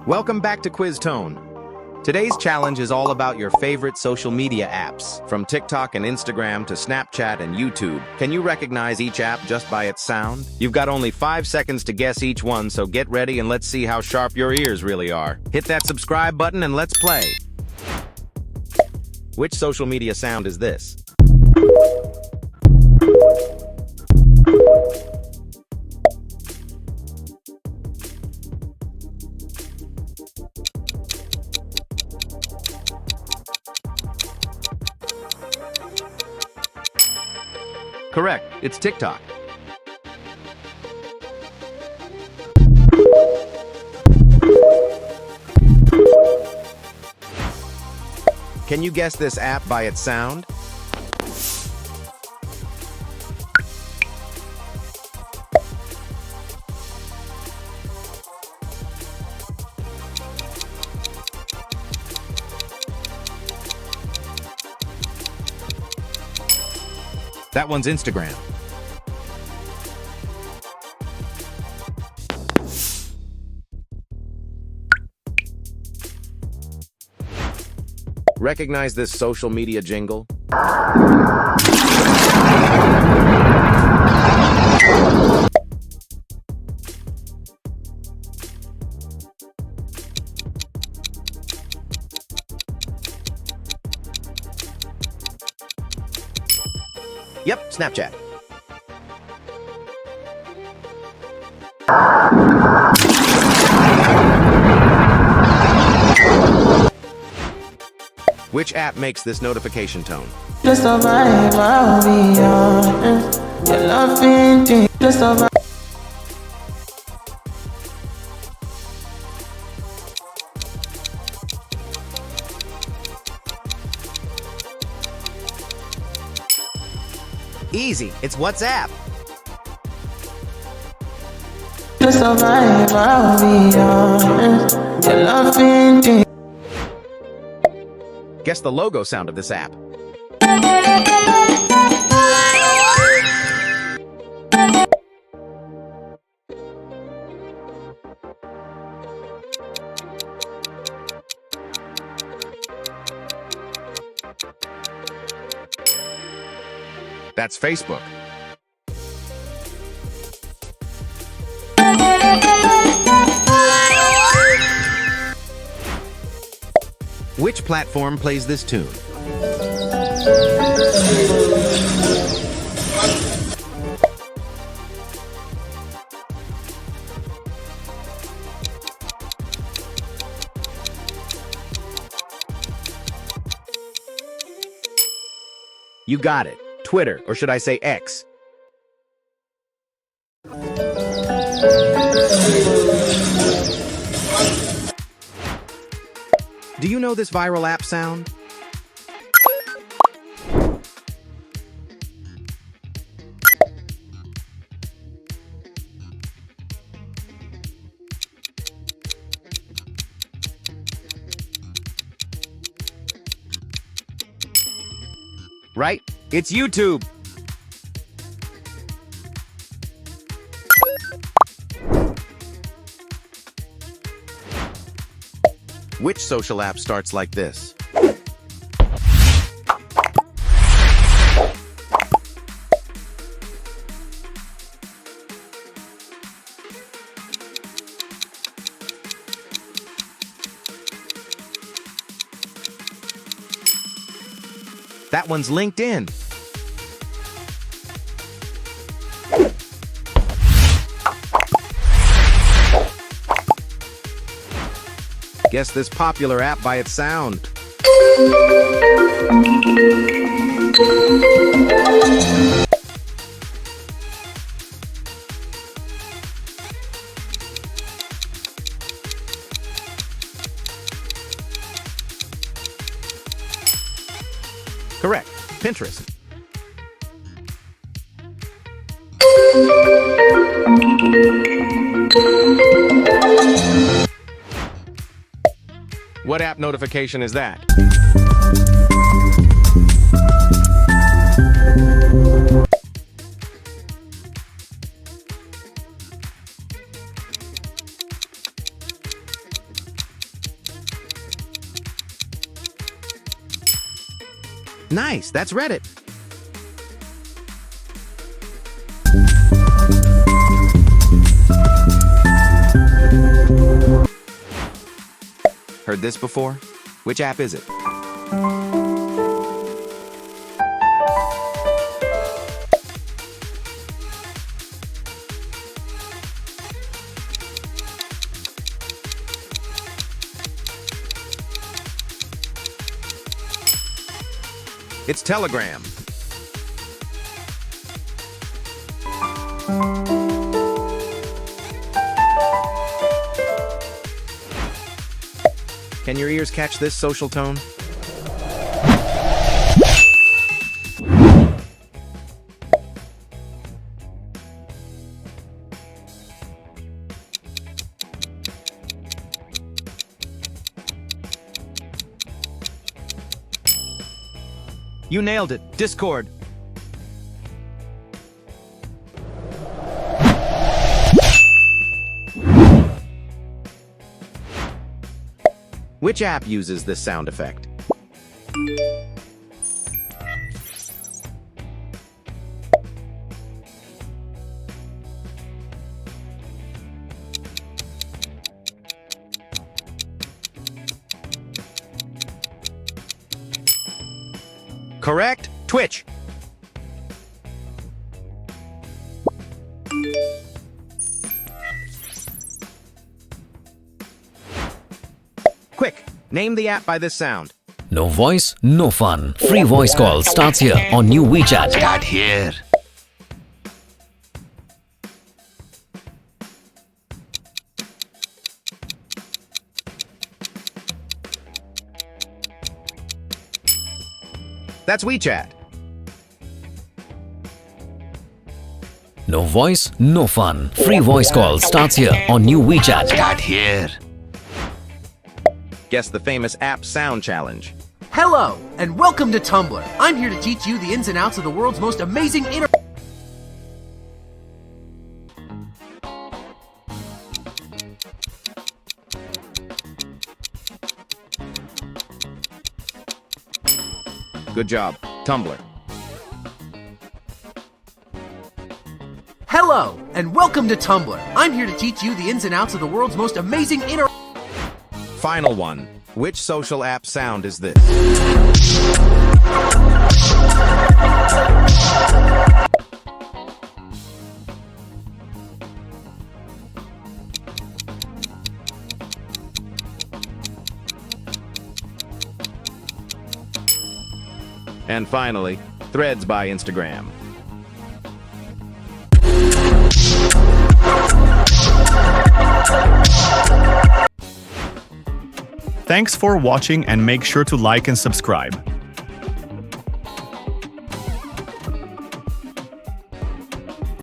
Welcome back to Quiz Tone. Today's challenge is all about your favorite social media apps, from TikTok and Instagram to Snapchat and YouTube. Can you recognize each app just by its sound? You've got only 5 seconds to guess each one, so get ready and let's see how sharp your ears really are. Hit that subscribe button and let's play. Which social media sound is this? Correct, it's TikTok. Can you guess this app by its sound? That one's Instagram. Recognize this social media jingle? Yep, Snapchat. Which app makes this notification tone? Just a vibe, I'll be honest. Your love ain't deep, just a vibe. Easy, it's WhatsApp. Just a vibe, I'll be honest. Your love ain't deep. Guess the logo sound of this app. That's Facebook. Which platform plays this tune? You got it. Twitter, or should I say X? Do you know this viral app sound? Right? It's YouTube. Which social app starts like this? That one's LinkedIn. Guess this popular app by its sound. Correct, Pinterest. What app notification is that? Nice, that's Reddit. Heard this before? Which app is it? It's Telegram. Can your ears catch this social tone? You nailed it. Discord. Which app uses this sound effect? Correct. Twitch. Quick, name the app by this sound. No voice, no fun. Free voice call starts here on new WeChat. Start here. That's WeChat. No voice, no fun. Free voice call starts here on new WeChat. Start here. Guess the famous app sound challenge. Hello, and welcome to Tumblr. I'm here to teach you the ins and outs of the world's most amazing Good job. Tumblr. Hello, and welcome to Tumblr. I'm here to teach you the ins and outs of the world's most amazing Final one. Which social app sound is this? And finally, Threads by Instagram. Thanks for watching and make sure to like and subscribe.